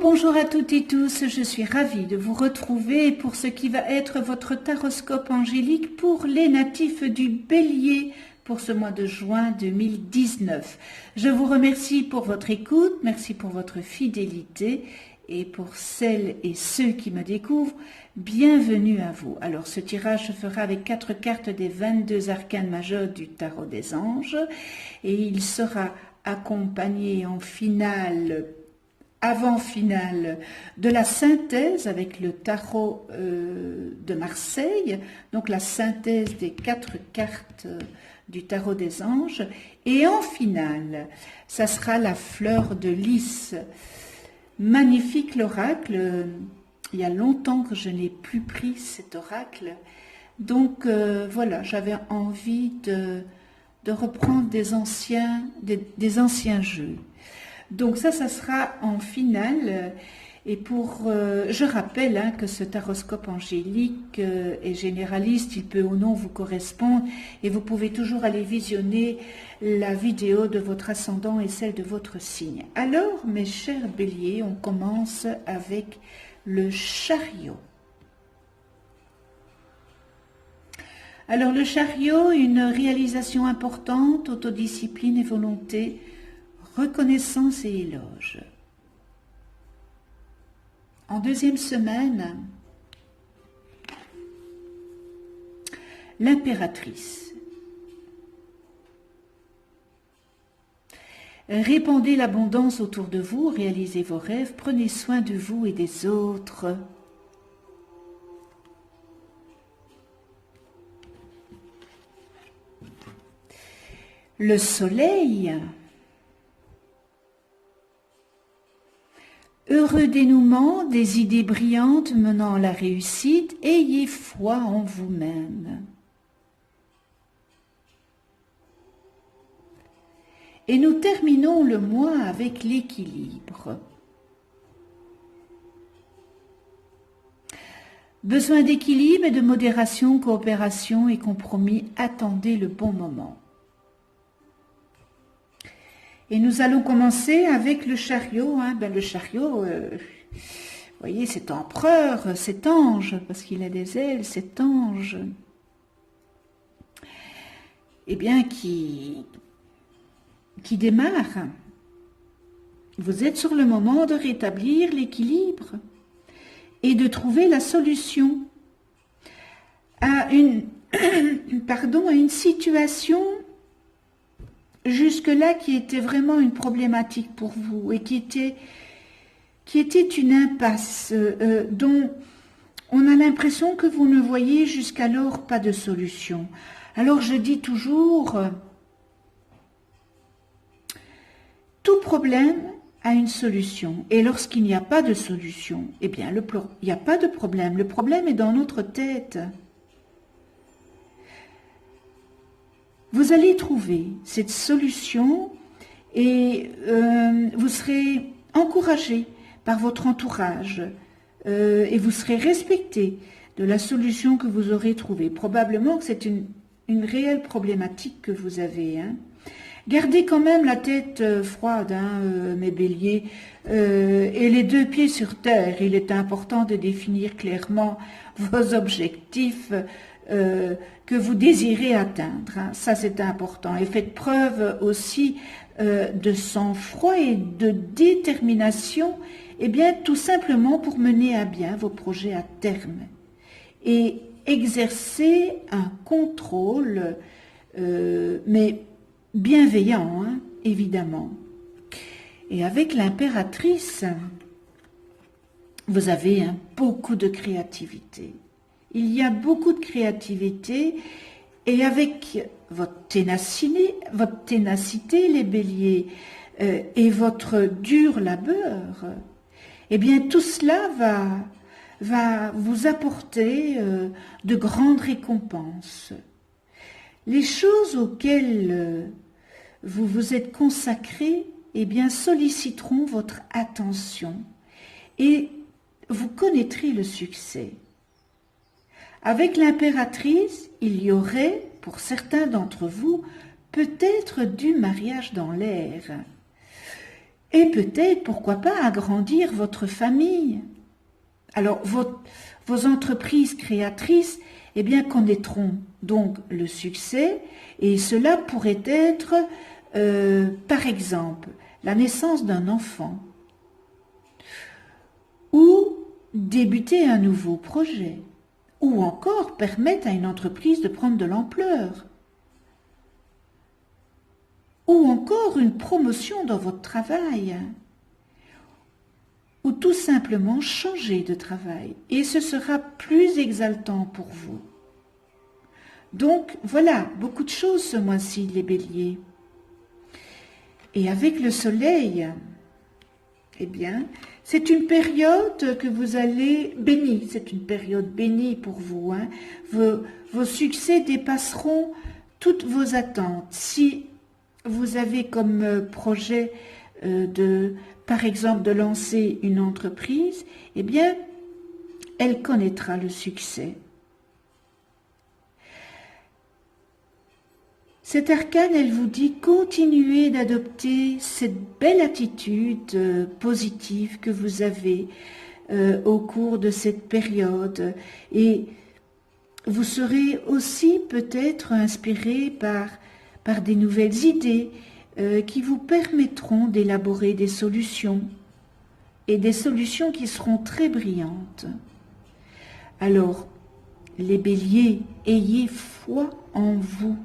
Bonjour à toutes et tous, je suis ravie de vous retrouver pour ce qui va être votre taroscope angélique pour les natifs du Bélier pour ce mois de juin 2019. Je vous remercie pour votre écoute, merci pour votre fidélité et pour celles et ceux qui me découvrent, bienvenue à vous. Alors ce tirage se fera avec 4 cartes des 22 arcanes majeurs du tarot des anges et il sera accompagné en finale avant-finale de la synthèse avec le tarot de Marseille, donc la synthèse des 4 cartes du tarot des anges, et en finale, ça sera la fleur de lys. Magnifique l'oracle, il y a longtemps que je n'ai plus pris cet oracle, donc voilà, j'avais envie de reprendre des anciens jeux. Donc ça sera en finale, et je rappelle que ce taroscope angélique est généraliste, il peut ou non vous correspondre, et vous pouvez toujours aller visionner la vidéo de votre ascendant et celle de votre signe. Alors, mes chers béliers, on commence avec le chariot. Alors le chariot, une réalisation importante, autodiscipline et volonté, reconnaissance et éloge. En deuxième semaine, l'impératrice. Répandez l'abondance autour de vous, réalisez vos rêves, prenez soin de vous et des autres. Le soleil. Heureux dénouement, des idées brillantes menant à la réussite, ayez foi en vous-même. Et nous terminons le mois avec l'équilibre. Besoin d'équilibre et de modération, coopération et compromis, attendez le bon moment. Et nous allons commencer avec le chariot. Le chariot, vous voyez, cet empereur, cet ange, parce qu'il a des ailes, cet ange, eh bien, qui démarre. Vous êtes sur le moment de rétablir l'équilibre et de trouver la solution à une situation jusque-là qui était vraiment une problématique pour vous et qui était une impasse dont on a l'impression que vous ne voyez jusqu'alors pas de solution. Alors je dis toujours, tout problème a une solution, et lorsqu'il n'y a pas de solution, eh bien il n'y a pas de problème, le problème est dans notre tête. Vous allez trouver cette solution et vous serez encouragé par votre entourage et vous serez respecté de la solution que vous aurez trouvée. Probablement que c'est une réelle problématique que vous avez. Gardez quand même la tête froide, mes béliers, et les 2 pieds sur terre. Il est important de définir clairement vos objectifs que vous désirez atteindre. Ça, c'est important. Et faites preuve aussi de sang-froid et de détermination, eh bien, tout simplement pour mener à bien vos projets à terme. Et exercer un contrôle, mais bienveillant, évidemment. Et avec l'impératrice, vous avez beaucoup de créativité. Il y a beaucoup de créativité et avec votre ténacité les béliers, et votre dur labeur, eh bien tout cela va vous apporter de grandes récompenses. Les choses auxquelles vous vous êtes consacré, eh bien, solliciteront votre attention et vous connaîtrez le succès. Avec l'impératrice, il y aurait, pour certains d'entre vous, peut-être du mariage dans l'air. Et peut-être, pourquoi pas, agrandir votre famille. Alors, vos entreprises créatrices, eh bien, connaîtront donc le succès, et cela pourrait être, par exemple, la naissance d'un enfant, ou débuter un nouveau projet, ou encore permettre à une entreprise de prendre de l'ampleur, ou encore une promotion dans votre travail, ou tout simplement changer de travail, et ce sera plus exaltant pour vous. Donc voilà, beaucoup de choses ce mois-ci, les béliers. Et avec le soleil, eh bien, c'est une période que vous allez bénie, c'est une période bénie pour vous. Hein. Vos succès dépasseront toutes vos attentes. Si vous avez comme projet par exemple, de lancer une entreprise, eh bien, elle connaîtra le succès. Cette arcane, elle vous dit continuez d'adopter cette belle attitude positive que vous avez au cours de cette période et vous serez aussi peut-être inspiré par des nouvelles idées qui vous permettront d'élaborer des solutions et des solutions qui seront très brillantes. Alors, les béliers, ayez foi en vous.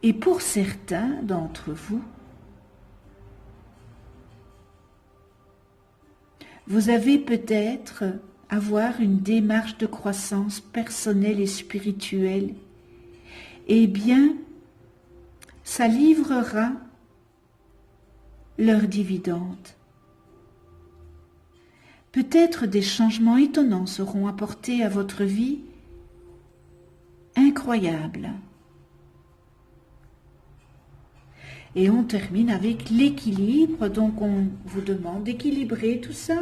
Et pour certains d'entre vous, vous avez peut-être avoir une démarche de croissance personnelle et spirituelle. Eh bien, ça livrera leurs dividendes. Peut-être des changements étonnants seront apportés à votre vie, incroyables. Et on termine avec l'équilibre, donc on vous demande d'équilibrer tout ça.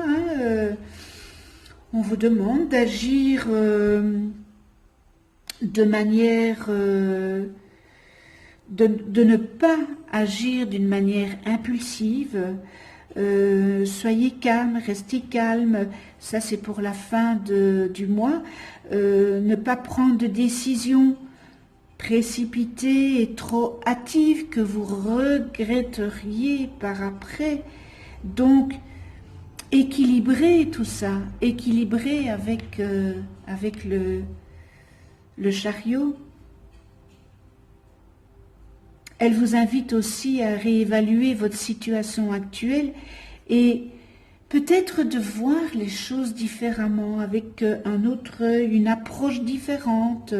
On vous demande d'agir de manière, de ne pas agir d'une manière impulsive. Soyez calme, restez calme, ça c'est pour la fin du mois. Ne pas prendre de décisions précipitée et trop hâtive que vous regretteriez par après. Donc, équilibrez tout ça, équilibrez avec le chariot. Elle vous invite aussi à réévaluer votre situation actuelle et peut-être de voir les choses différemment, avec un autre œil, une approche différente.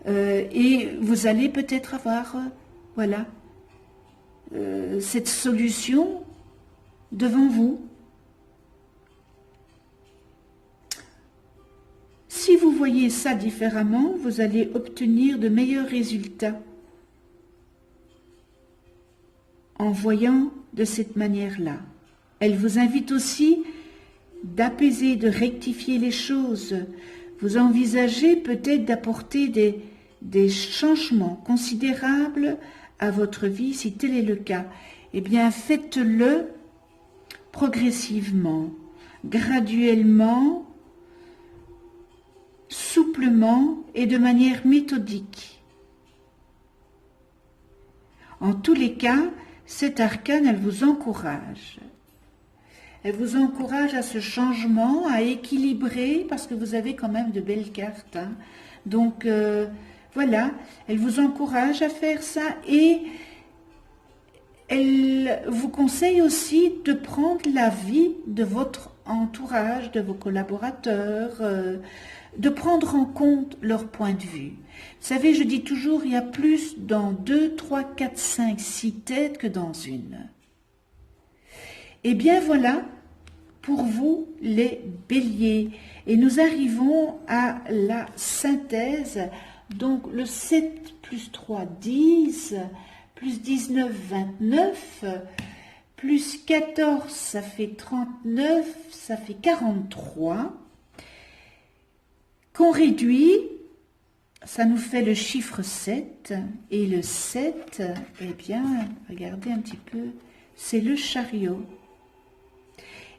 Et vous allez peut-être avoir, cette solution devant vous. Si vous voyez ça différemment, vous allez obtenir de meilleurs résultats en voyant de cette manière-là. Elle vous invite aussi d'apaiser, de rectifier les choses. Vous envisagez peut-être d'apporter des changements considérables à votre vie, si tel est le cas. Eh bien, faites-le progressivement, graduellement, souplement et de manière méthodique. En tous les cas, cette arcane, elle vous encourage. Elle vous encourage à ce changement, à équilibrer, parce que vous avez quand même de belles cartes. Hein. Donc, voilà, elle vous encourage à faire ça et elle vous conseille aussi de prendre l'avis de votre entourage, de vos collaborateurs, de prendre en compte leur point de vue. Vous savez, je dis toujours, il y a plus dans 2, 3, 4, 5, 6 têtes que dans une. Eh bien voilà pour vous les béliers. Et nous arrivons à la synthèse. Donc le 7 plus 3, 10, plus 19, 29, plus 14, ça fait 39, ça fait 43. Qu'on réduit, ça nous fait le chiffre 7. Et le 7, eh bien, regardez un petit peu, c'est le chariot.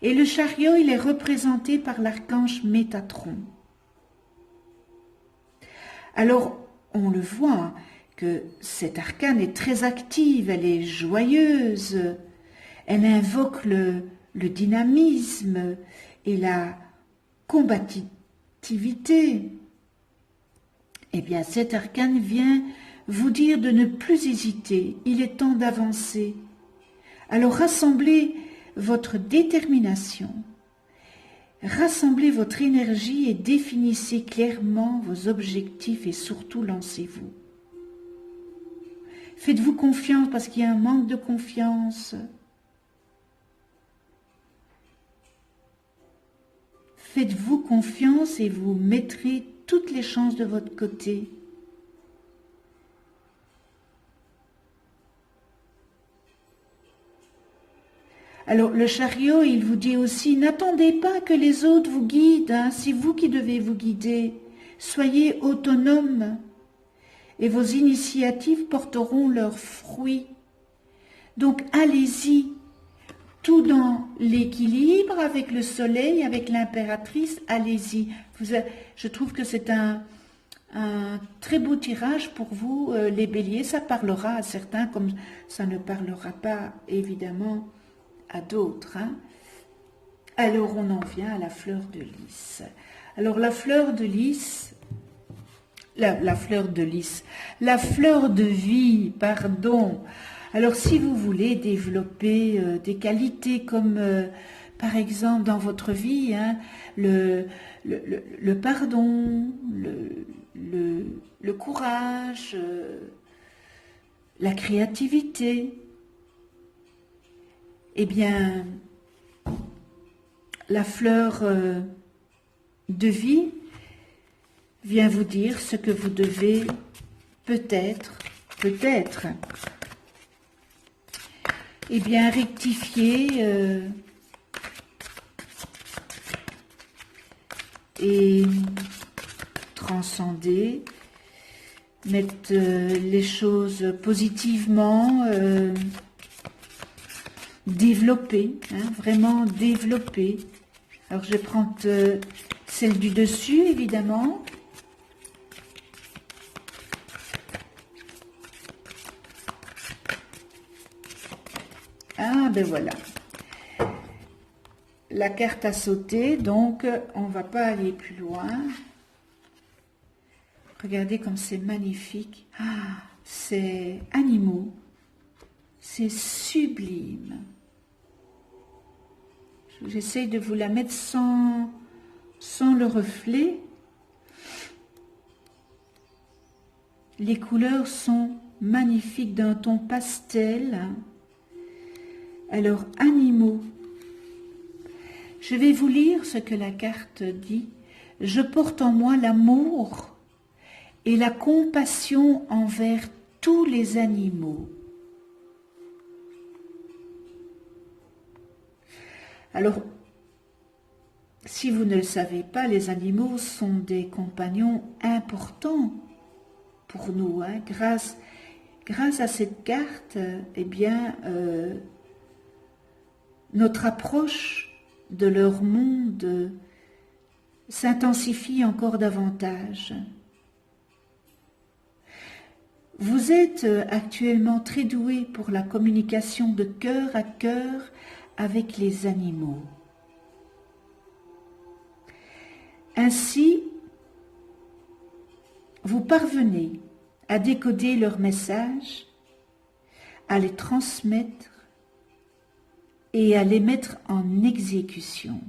Et le chariot, il est représenté par l'archange Métatron. Alors, on le voit que cette arcane est très active, elle est joyeuse, elle invoque le dynamisme et la combativité. Eh bien, cet arcane vient vous dire de ne plus hésiter, il est temps d'avancer. Alors, rassemblez votre détermination, rassemblez votre énergie et définissez clairement vos objectifs et surtout lancez-vous. Faites-vous confiance parce qu'il y a un manque de confiance. Faites-vous confiance et vous mettrez toutes les chances de votre côté. Alors le chariot, il vous dit aussi, n'attendez pas que les autres vous guident, hein, c'est vous qui devez vous guider. Soyez autonome et vos initiatives porteront leurs fruits. Donc allez-y, tout dans l'équilibre avec le soleil, avec l'impératrice, allez-y. Je trouve que c'est un très beau tirage pour vous, les béliers. Ça parlera à certains comme ça ne parlera pas évidemment à d'autres. Hein. Alors on en vient à la fleur de lys. Alors la fleur de lys, la fleur de lys, la fleur de vie, pardon. Alors si vous voulez développer des qualités comme par exemple dans votre vie, hein, le pardon, le courage, la créativité, eh bien, la fleur de vie vient vous dire ce que vous devez peut-être, eh bien, rectifier et transcender, mettre les choses positivement, développer, hein, vraiment développer. Alors je vais prendre celle du dessus évidemment. Ah ben voilà. La carte a sauté, donc on va pas aller plus loin. Regardez comme c'est magnifique. Ah, c'est animaux. C'est sublime. J'essaye de vous la mettre sans le reflet. Les couleurs sont magnifiques d'un ton pastel. Alors, animaux. Je vais vous lire ce que la carte dit. Je porte en moi l'amour et la compassion envers tous les animaux. Alors, si vous ne le savez pas, les animaux sont des compagnons importants pour nous. Hein. Grâce à cette carte, eh bien, notre approche de leur monde s'intensifie encore davantage. Vous êtes actuellement très doué pour la communication de cœur à cœur avec les animaux. Ainsi, vous parvenez à décoder leurs messages, à les transmettre et à les mettre en exécution.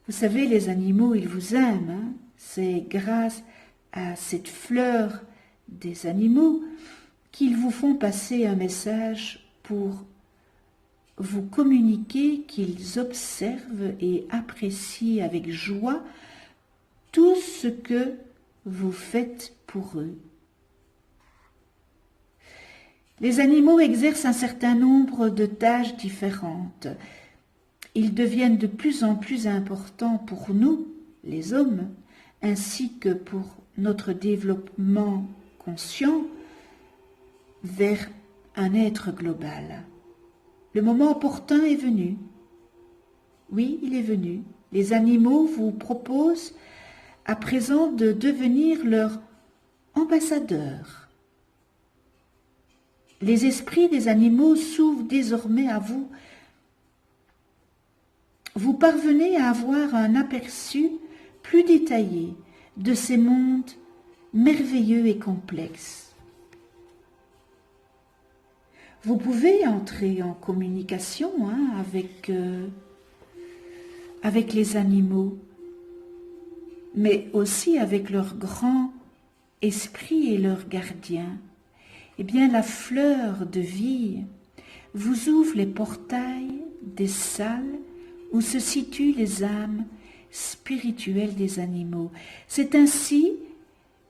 Vous savez, les animaux, ils vous aiment. Hein? C'est grâce à cette fleur des animaux qu'ils vous font passer un message pour vous communiquer qu'ils observent et apprécient avec joie tout ce que vous faites pour eux. Les animaux exercent un certain nombre de tâches différentes. Ils deviennent de plus en plus importants pour nous, les hommes, ainsi que pour notre développement conscient vers un être global. Le moment opportun est venu. Oui, il est venu. Les animaux vous proposent à présent de devenir leur ambassadeur. Les esprits des animaux s'ouvrent désormais à vous. Vous parvenez à avoir un aperçu plus détaillé de ces mondes merveilleux et complexes. Vous pouvez entrer en communication avec les animaux, mais aussi avec leur grand esprit et leurs gardiens. Eh bien, la fleur de vie vous ouvre les portails des salles où se situent les âmes spirituelles des animaux. C'est ainsi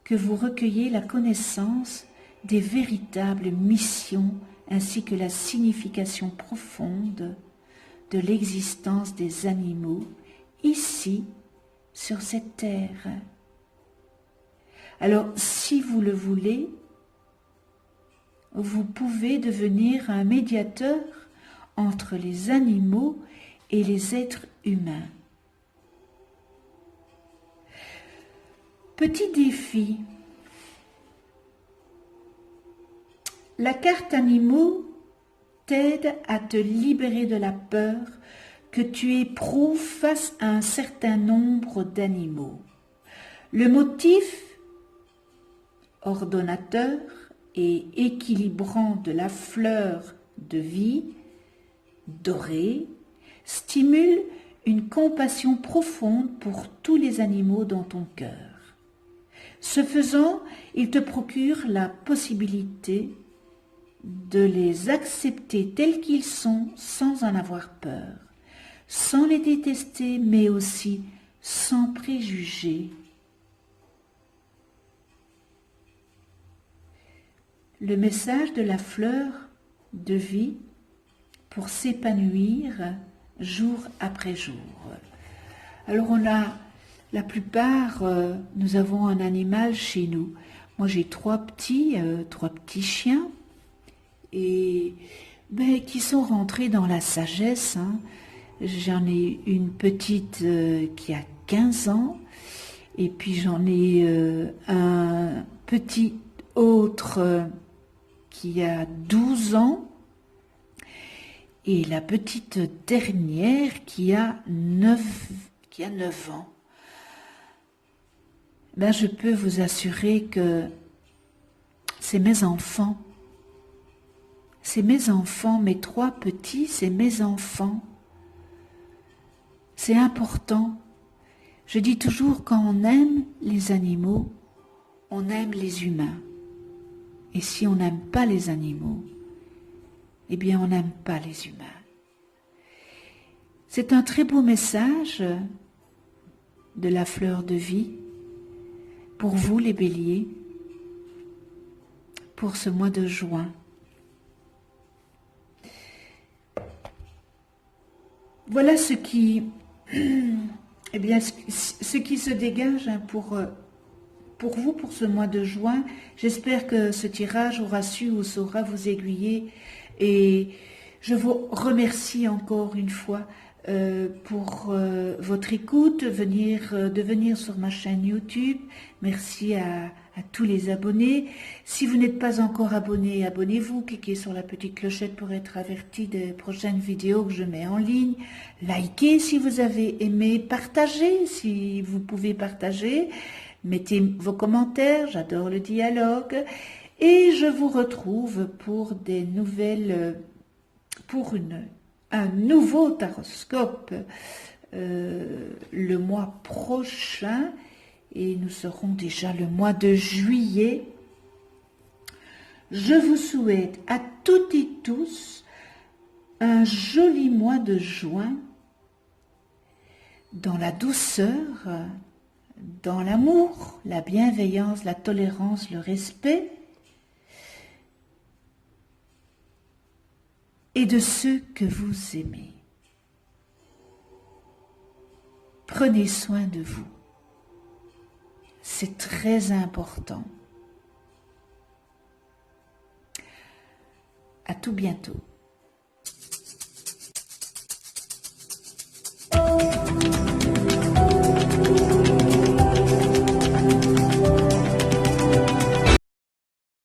que vous recueillez la connaissance des véritables missions ainsi que la signification profonde de l'existence des animaux ici, sur cette terre. Alors, si vous le voulez, vous pouvez devenir un médiateur entre les animaux et les êtres humains. Petit défi. La carte animaux t'aide à te libérer de la peur que tu éprouves face à un certain nombre d'animaux. Le motif ordonnateur et équilibrant de la fleur de vie dorée stimule une compassion profonde pour tous les animaux dans ton cœur. Ce faisant, il te procure la possibilité de les accepter tels qu'ils sont sans en avoir peur, sans les détester, mais aussi sans préjugés. Le message de la fleur de vie pour s'épanouir jour après jour. Alors la plupart, nous avons un animal chez nous. Moi j'ai trois petits chiens et qui sont rentrés dans la sagesse. J'en ai une petite qui a 15 ans et puis j'en ai un petit autre qui a 12 ans et la petite dernière qui a 9 ans. Je peux vous assurer que c'est mes enfants. C'est mes enfants, mes trois petits, c'est mes enfants. C'est important. Je dis toujours, quand on aime les animaux, on aime les humains. Et si on n'aime pas les animaux, eh bien on n'aime pas les humains. C'est un très beau message de la fleur de vie pour vous les béliers, pour ce mois de juin. Voilà ce qui se dégage pour vous, pour ce mois de juin. J'espère que ce tirage aura su ou saura vous aiguiller et je vous remercie encore une fois pour votre écoute, de venir sur ma chaîne YouTube. Merci à tous les abonnés. Si vous n'êtes pas encore abonné, abonnez-vous, cliquez sur la petite clochette pour être averti des prochaines vidéos que je mets en ligne. Likez si vous avez aimé, partagez si vous pouvez partager. Mettez vos commentaires, j'adore le dialogue. Et je vous retrouve pour des nouvelles, un nouveau taroscope le mois prochain. Et nous serons déjà le mois de juillet. Je vous souhaite à toutes et tous un joli mois de juin dans la douceur, dans l'amour, la bienveillance, la tolérance, le respect et de ceux que vous aimez. Prenez soin de vous. C'est très important. À tout bientôt.